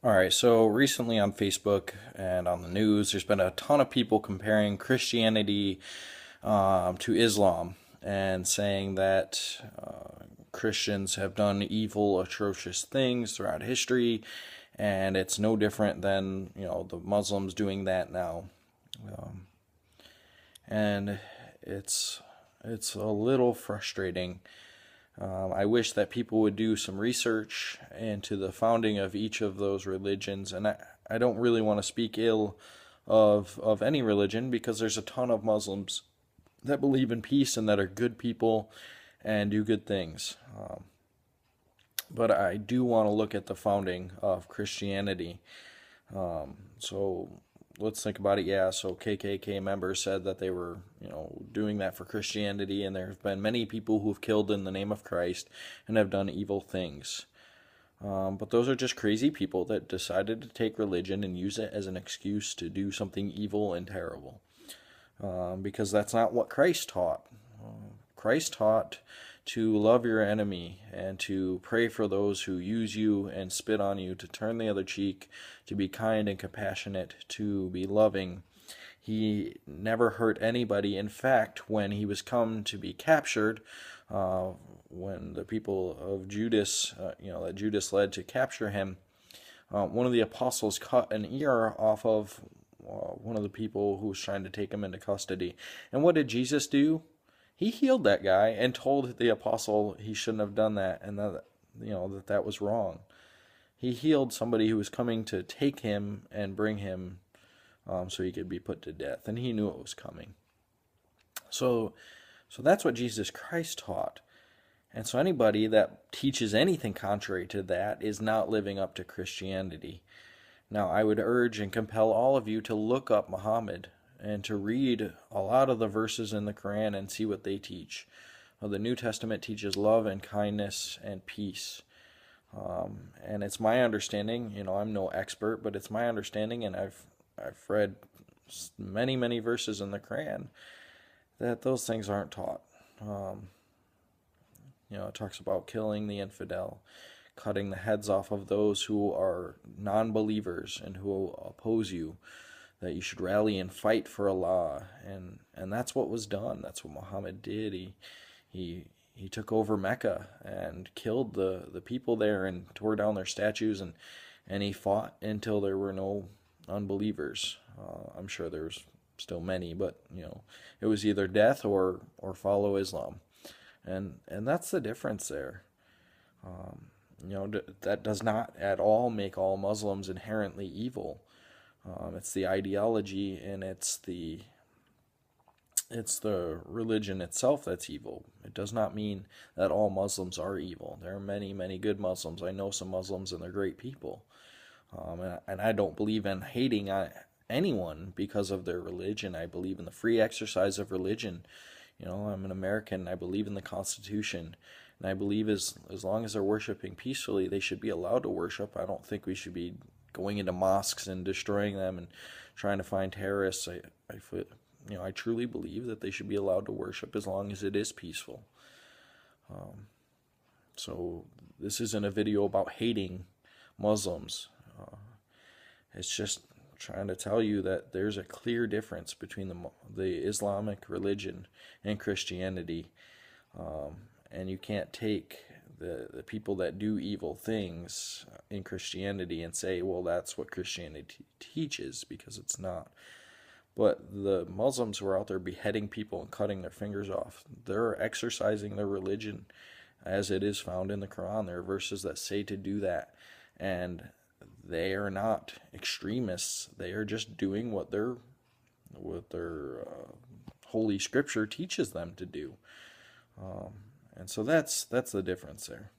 All right, so recently on Facebook and on the news, there's been a ton of people comparing Christianity to Islam and saying that Christians have done evil, atrocious things throughout history, and it's no different than the Muslims doing that now. And it's it's a little frustrating. I wish that people would do some research into the founding of each of those religions, and I don't really want to speak ill of any religion because there's a ton of Muslims that believe in peace and that are good people and do good things. But I do want to look at the founding of Christianity. So let's think about it. Yeah, so KKK members said that they were, doing that for Christianity, and there have been many people who have killed in the name of Christ and have done evil things. But those are just crazy people that decided to take religion and use it as an excuse to do something evil and terrible. Because that's not what Christ taught. Christ taught to love your enemy and to pray for those who use you and spit on you, to turn the other cheek, to be kind and compassionate, to be loving. He never hurt anybody. In fact, when he was come to be captured, when the people of Judas, that Judas led to capture him, one of the apostles cut an ear off of one of the people who was trying to take him into custody. And what did Jesus do? He healed that guy and told the apostle he shouldn't have done that, and that was wrong. He healed somebody who was coming to take him and bring him so he could be put to death, and he knew it was coming. So, so that's what Jesus Christ taught. And so anybody that teaches anything contrary to that is not living up to Christianity. Now, I would urge and compel all of you to look up Muhammad and to read a lot of the verses in the Quran and see what they teach. The New Testament teaches love and kindness and peace. And it's my understanding, I'm no expert, but it's my understanding, and I've read many verses in the Quran that those things aren't taught. It talks about killing the infidel, cutting the heads off of those who are non-believers and who oppose you, that you should rally and fight for Allah, and that's what was done. That's what Muhammad did. He took over Mecca and killed the people there and tore down their statues, and he fought until there were no unbelievers. I'm sure there's still many, but it was either death or follow Islam, and that's the difference there. That does not at all make all Muslims inherently evil. It's the ideology, and it's the religion itself that's evil. It does not mean that all Muslims are evil. There are many good Muslims. I know some Muslims, and they're great people. And I don't believe in hating anyone because of their religion. I believe in the free exercise of religion. I'm an American. I believe in the Constitution. And I believe as long as they're worshiping peacefully, they should be allowed to worship. I don't think we should be going into mosques and destroying them and trying to find terrorists. I truly believe that they should be allowed to worship as long as it is peaceful. So this isn't a video about hating Muslims. It's just trying to tell you that there's a clear difference between the Islamic religion and Christianity, and you can't take the people that do evil things in Christianity and say, well, that's what Christianity teaches, because it's not. But the Muslims who are out there beheading people and cutting their fingers off, they're exercising their religion as it is found in the Quran. There are verses that say to do that. And they are not extremists. They are just doing what their holy scripture teaches them to do. And so that's the difference there.